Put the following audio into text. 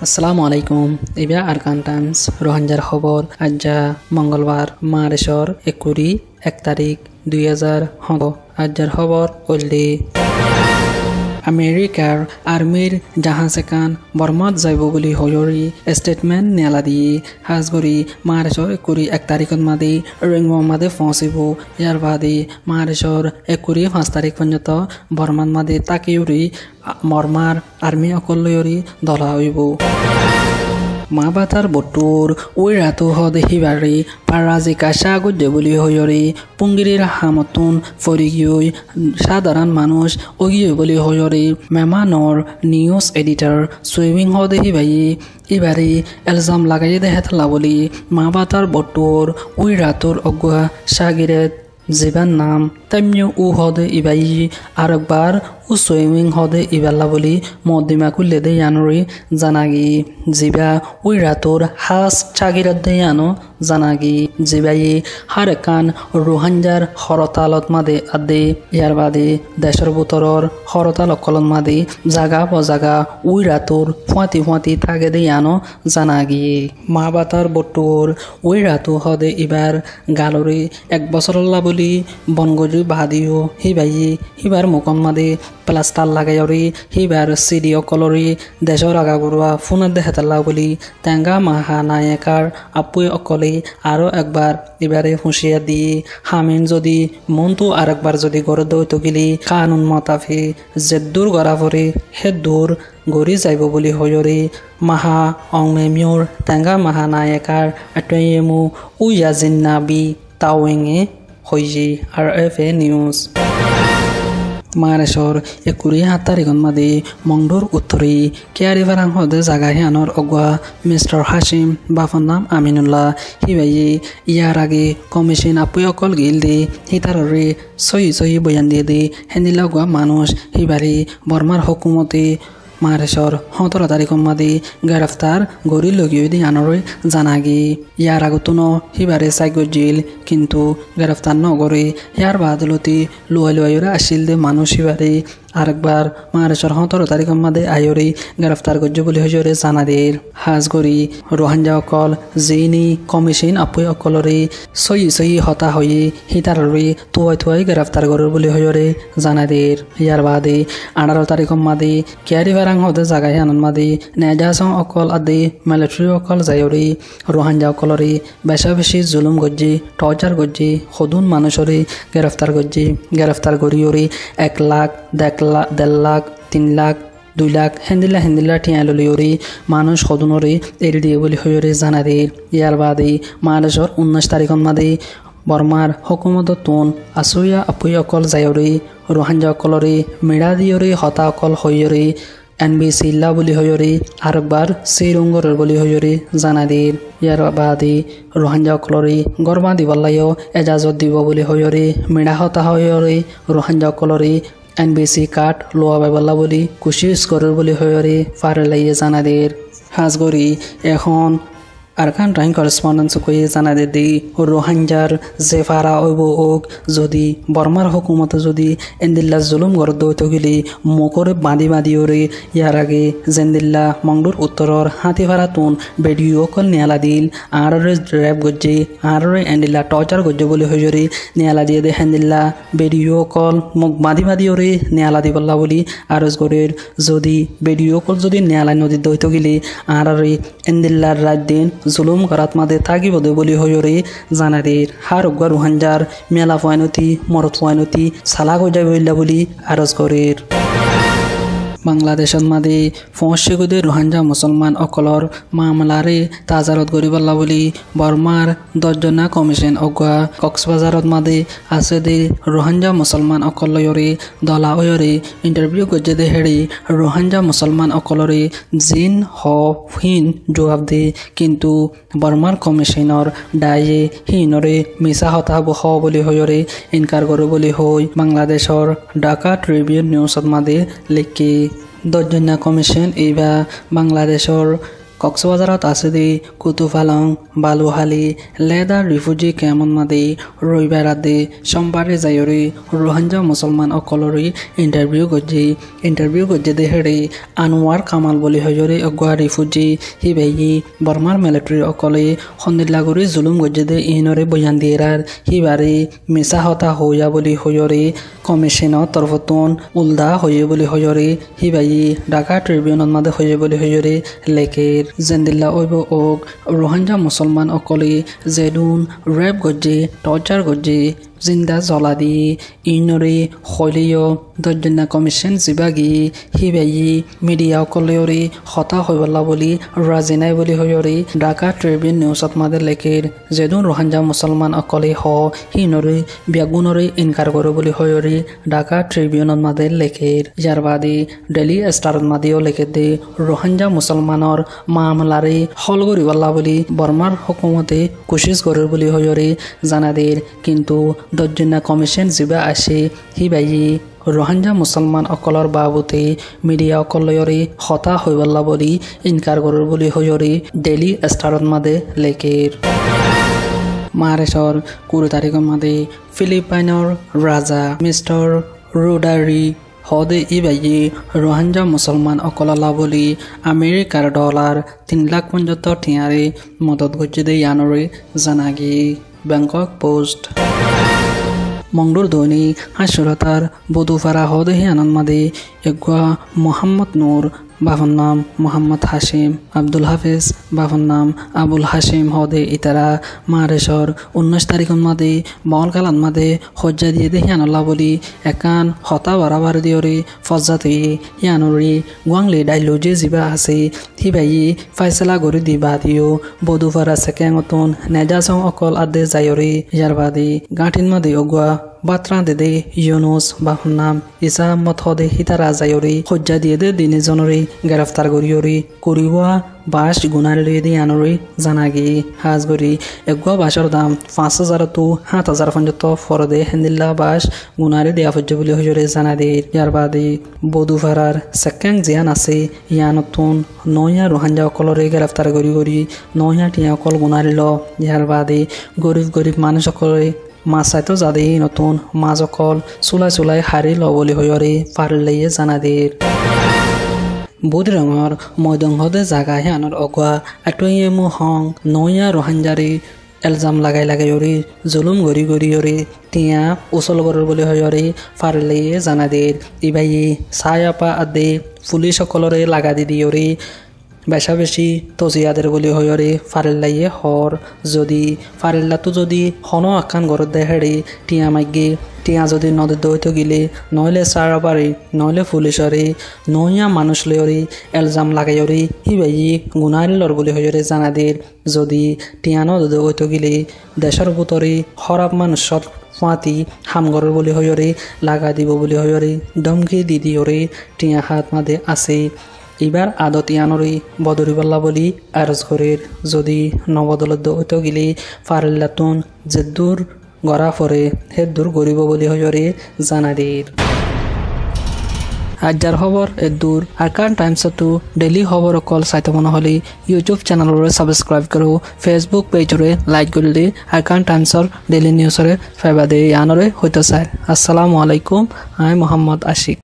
আসসালামু আলাইকুম ইবা আরকান টাইমস রোহাঞ্জার খবর আজ্জা মঙ্গলবার মার্চর 1 তারিখ 2017 আজ্জার খবর কইলি আমেরিকার আর্মির জাহাজ একান বর্মাত যাইব বুলি হয়রি স্টেটমেন্ট নেলা দিয়ে হাজগরি মার্চর 1 তারিখত মাদি রিংম মাদে পৌঁছিব ইয়ার বাদে মার্চর 5 তারিখ পর্যন্ত বর্মান মাদে তাকিউরি মরমার আর্মি অকলয়রি দলা হইব মাবাতার বটুর ওই রাতো হদে হিবারি পারাজি কাশা গুজে বলি হয়রি পুঙ্গিরির হামতুন ফরিগিয়ই সাধারণ মানুষ ওগিয়ে বলি হয়রি মেমানর নিউজ এডিটর সুইমিং হদে হিবাই এবারে এলজাম লাগাই দেখাতলা বলি মাবাতার বটুর ওই রাতর অগুয়া সাগিরেত জীবান নাম তেমনি ও হদে ইবাই আরেকবার ও সুইমিং হদে ইবাল্লা বলি মদ্দিমা কুল্লে দে ইয়ানরি জানাগি জিবা ওই রাতর হাস চাগিরত দে ইয়ানো জানাগি জিবাই হার কান রোহাঞ্জার হরতালত মাদে আদে ইয়ার বাদে দেশের বুতরর হরতাল অকলন মাদে জাগা বজাগা ওই রাতর ফুয়াতি থাকে দে ইয়ানো জানাগি মা বাতার বটুর ওই রাতো হদে ইবার গালরে 1 বছরল্লা বলি বনগজু বাহাদিও হিবার মুকন মাদে প্লাস্টার লাগাইরি হিবার সিডি অকলরি দেশর আগাগুড়া ফোনত দেখাতাল্লা বলি টেঙ্গা মাহা নায়কার আপুই অকলে আরও একবার এবারে হুঁশিয়ার দিয়ে হামিন যদি মনটো আরেকবার যদি গড়ে দৈত গেলি কানুন মতাফি যে দূর গড়া ভরে হে দূর গড়ি যাইব বলি হয়রি মাহা অংমেমিউর টেঙ্গা মাহা নায়কার আটয়েমু উইয়া জিন্নাবি তাওয়েঙে হইজি আর এফ এ নিউজ মারেশর 7 তারিখত মাদি মংডুর উত্তরি কেয়ারিভারাং হদে জাগা হিয়ানর অগুয়া মিস্টার হাসিম বাফর নাম আমিনুল্লাহ হিবাই ইয়ার আগে কমিশন আপুই অকল গিল দি হিতাররে সহি বয়ান দিয়ে দি হেন্দিলা অগুয়া মানুষ হিবারি বর্মার হুকুমতে মারেশর 17 তারিখত মাদি গ্রেফতার গড়ি লগিয়ে দি আনরে জানাগি ইয়ার আগতনো হিবারে সাইগজিল কিন্তু গ্রেফতার নগরে ইয়ার বাদলতি লুয়াইরা আসিল দে মানুষ হিবারে আরেকবার মারেশর 17 তারিখত মাদে আয়রি গ্রেফতার গজ্জ বলি হজরে জানাদের হাজগরি রোহাঞ্জা অকল জিনি কমিশন আপুই অকলরে সহি হতা হয়ে হিতাররে তুয়াই গ্রেফতার গরর বলি হজরে জানাদের ইয়ার বাদে 18 তারিখত মাদে কেয়ারিভারাং হদে জাগাই আনন্দ মাদে নেজাসং অকল আদে মিলিটারি অকল যায়রি রোহাঞ্জা অকলরে বেশি জুলুম গজ্জি টর্চার গজ্জি সদুন মানুষরে গ্রেফতার গরিয়রি 1 লাখ 1.5 লাখ 3 লাখ 2 লাখ হেন্দিলা টিয়ালিওরি মানুষ সদুনরে এড়ি দিয়ে বলি হয়রে জানাদের ইয়ার বাদে মার্চর 19 তারিখত মাদে বর্মার হুকুমত তুন আসুয়া আপুই অকল যায়রি রোহাঞ্জা অকলরে মেড়া দিয়রি হতা অকল হয়রি NBC লা বলি হয়রি আরেকবার শ্রীরঙ্গরের বলি হয়রি জানাদের ইয়ার বাদে রোহাঞ্জা অকলরে গরমা দিবল্লাইও এজাজত দিব বলি হয়রি মেড়া হতা হয়রি রোহাঞ্জা অকলরে NBC কাট লোয়া বাইবল্লা বলি কুশিস করার বলি হয়রি ফারে লাইয়ে জানাদের হাজগরি এখন আরকান টাইম করেসপন্ডেন্স কয়ে জানাদে দি রোহাঞ্জার যে ফারা ওইব ওক যদি বর্মার হুকুমতে যদি এন্দিল্লা জুলুম গরদ দৈত গেলি মুখরে বাঁধি ওরে ইয়ার আগে জেন্দিল্লা মংডুর উত্তরর হাতি ফারা তুন বেডিও কল নিয়ালা দিল আররে র্যাপ গজ্জে আররে এন্দিল্লা টর্চার গজ্জে বলে হজরে নিয়ালা দিয়ে দে হেন্দিল্লা বেডিও কল মুখ বাঁধি ওরে নিয়ালা দিবল্লা বলি আরজ গরের যদি বেডিও কল যদি নিয়ালা নদী দৈত গেলি আররে এন্দিল্লার রাত দিন জুলুম করাত মাদে থাকিব দে বলি হয়রে জানাদের হার উগা রোহাঞ্জার মেলা পয়নতি মরত পয়নতি সালা গজাই বইলা বলি আরজ করের বাংলাদেশত মাদে ফসিগুদে রোহাঞ্জা মুসলমান অকলর মামলারে তাজারত গরিবাল্লা বলি বর্মার 10 জনা কমিশন অগুয়া কক্সবাজারত মাদে আছে দে রোহাঞ্জা মুসলমান অকলয়রে দলা ওয়রে ইন্টারভিউ গজ্জে দে হেড়ি রোহাঞ্জা মুসলমান অকলরে জিন হিন জবাব দে কিন্তু বর্মার কমিশনর ডায়ে হিনরে মিছা হতা বহ বলি হয়রে ইনকার করে বলি হই বাংলাদেশর ঢাকা ট্রিবিউন নিউজত মাদে লিখি 10 জনা কমিশন এইবা বাংলাদেশর কক্সবাজাৰত আছে দি কুতুফালং বালুহালি লেদাৰ ৰিফিউজি কেম্পত মাদি ৰবিবাৰ ৰাতি সোমবাৰে যায়ৰি ৰোহিংগ্যা মুছলমান অকলৰি ইণ্টাৰভিউ গজ্জি দেহেৰি আনোৱাৰ কামাল বুলি হয়ৰি অগুৱা ৰিফিউজি হিবাই বৰ্মাৰ মিলিটাৰী অকলে সন্দিল্লাগুৰি জুলুম গজ্জি দে ইনৰে বয়ান দিয়েৰাৰ হিবাৰে মিছা হতা হইয়া বুলি হয়ৰি কমিশনৰ তৰফতন উল্দা হয়ে বুলি হয়ৰি হিবাই ঢাকা ট্ৰিবিউনত মাদে হয়ে বুলি হয়ৰি লেকেৰ জেন্দিল্লা ঐব ওক ৰোহিংগ্যা মুছলমান অকলে জেডুন ৰেপ গজ্জি টৰ্চাৰ গজ্জি জিন্দা জ্বলা দি ইনৰে শৈলীয় দৰ্জনা কমিশ্যন জিবাগি হিবাই মিডিয়া অকলেয়ৰি হতা হৈবলা বুলি ৰাজি নাই বুলি হয়ৰি ঢাকা ট্ৰিবিউন নিউজত মাদে লেকেৰ জেডুন ৰোহিংগ্যা মুছলমান অকলে হ হিনৰে ব্যাগুণৰে ইনকাৰ কৰে বুলি হয়ৰি ঢাকা ট্ৰিবিউনত মাদে লেকেৰ ইয়াৰ বাদে ডেইলি ষ্টাৰত মাদিও লেকে দে ৰোহিংগ্যা মুছলমানৰ মামলাৰে হল কৰিবলা বুলি বৰ্মাৰ হুকুমতে কোচিছ কৰে বুলি হয়ৰি জানাদেৰ কিন্তু দৰ্জনা কমিশ্যন জিবা আছে হিবাই ৰোহিংগ্যা মুছলমান অকলৰ বাবুতে মিডিয়া অকলয়ৰি হতা হৈবলা বুলি ইনকাৰ কৰে বুলি হয়ৰি ডেইলি ষ্টাৰত মাদে লেকেৰ মাৰ্চৰ 20 তাৰিখৰ মাদে ফিলিপাইনৰ ৰাজা মিষ্টাৰ ৰোডাৰি হদে ইবাই ৰোহিংগ্যা মুছলমান অকললা বুলি আমেৰিকাৰ $3,75,000 ঠিয়াৰে মদত গজ্জি দে ইয়ানৰে জানাগি বেংকক পোষ্ট মংডুৰ দৈনিক হাসুৰতাৰ বধুফাৰা হদে হিয়ানন মাদে এগুৱা মোহাম্মদ নূৰ বাফর নাম মোহাম্মদ হাশিম আব্দুল হাফিজ বাফর নাম আবুল হাশিম হদে ইতারা মারেশর 19 তারিখের মাদে মলকালান মাদে হজ্জা দিয়ে দে হিয়ানল্লা বলি একান হতা বারাবার দিয়রে ফজ্জাতে হিয়ানরি গুয়াংলি ডাইলজি জিবা আছে হিবাই ফাইসলা গরি দিবা দিও বধুফারা সেকেঙতন নেজাসং অকল আদে যায়রে ইয়ার বাদে গাঁঠিন মাদে অগুয়া বাত্রা দে ইউনুস বাফর নাম ইসা আহমদ হদে হিতারা যায়রে হজ্জা দিয়ে দে দিনে জনরে গ্রেফতার করিয়রি করিবা বাস গুণার লিয়ে দিয়ে আনরি জানাগি হাজগরি এগুয়া বাসর দাম 5,000 তো 7,000 পর্যন্ত ফরদে হেন্দিল্লা বাস গুণারে দেয়া হজ্জা বলে হজরে জানাদের ইয়ার বাদে বধুফারার সেকেং জিয়ান আছে ইয়ানতুন নয়া রোহিংগ্যা অকলরে গ্রেফতার করি নয়া টিয়া অকল গুণারি ল ইয়ার বাদে গরিব মানুষ অকলে মাছাইতো যাদে নতুন মাছ অকল চুলাই হাৰি ল বুলি হয়রে পারলেয়ে জানাদের বুধরঙর ময়দং হদে জাগা হিয়ানর অগুয়া এটয়ে মু হং নয়া রোহিংগ্যারে এলজাম লাগাই জুলুম গড়ি টিয়া উচল করার বলে হয়রে পারলেয়ে জানাদের ইবাই সায়াপা আদে পুলিশ সকলরে লাগা দি দিয়রে বেশা বেশি তজিয়াদের বলি হয়রে ফারেল্লাইয়ে হর যদি ফারেল্লাতো যদি হন আকান ঘরত দেহেরে টিয়া মাইগে টিয়া যদি নদীর দৈত গিলে নইলে সারাবারে নইলে পুলিশরে নইয়া মানুষ লয়রে এলজাম লাগাইরে হিবাই গুনারি লর বলি হয়রে জানাদের যদি টিয়া নদীর দৈত গিলে দেশের ভিতরে খরাব মানুষের ফাঁতি হামগরের বলি হয়রে লাগা দিব বলি হয়রে ধমকি দি দিয়রে টিয়া হাত মাদে আছে এবার আদত ইয়ানরি বদরিবল্লা বলি আরজ করের যদি নবদলত দৌত গিলি ফারিল্লাতুন যে দূর গড়া ফরে হে দূর গরিব বলি হয়রে জানাদের আজার খবর এ দূর আরকান টাইমসতো ডেইলি খবর অকল চাইতে মনে হলে ইউটিউব চ্যানেলরে সাবস্ক্রাইব করো ফেসবুক পেজরে লাইক করলে আরকান টাইমসর ডেইলি নিউজরে ফাইবা দে ইয়ানরে হইতো চাই আসসালামু আলাইকুম আই মোহাম্মদ আশিক।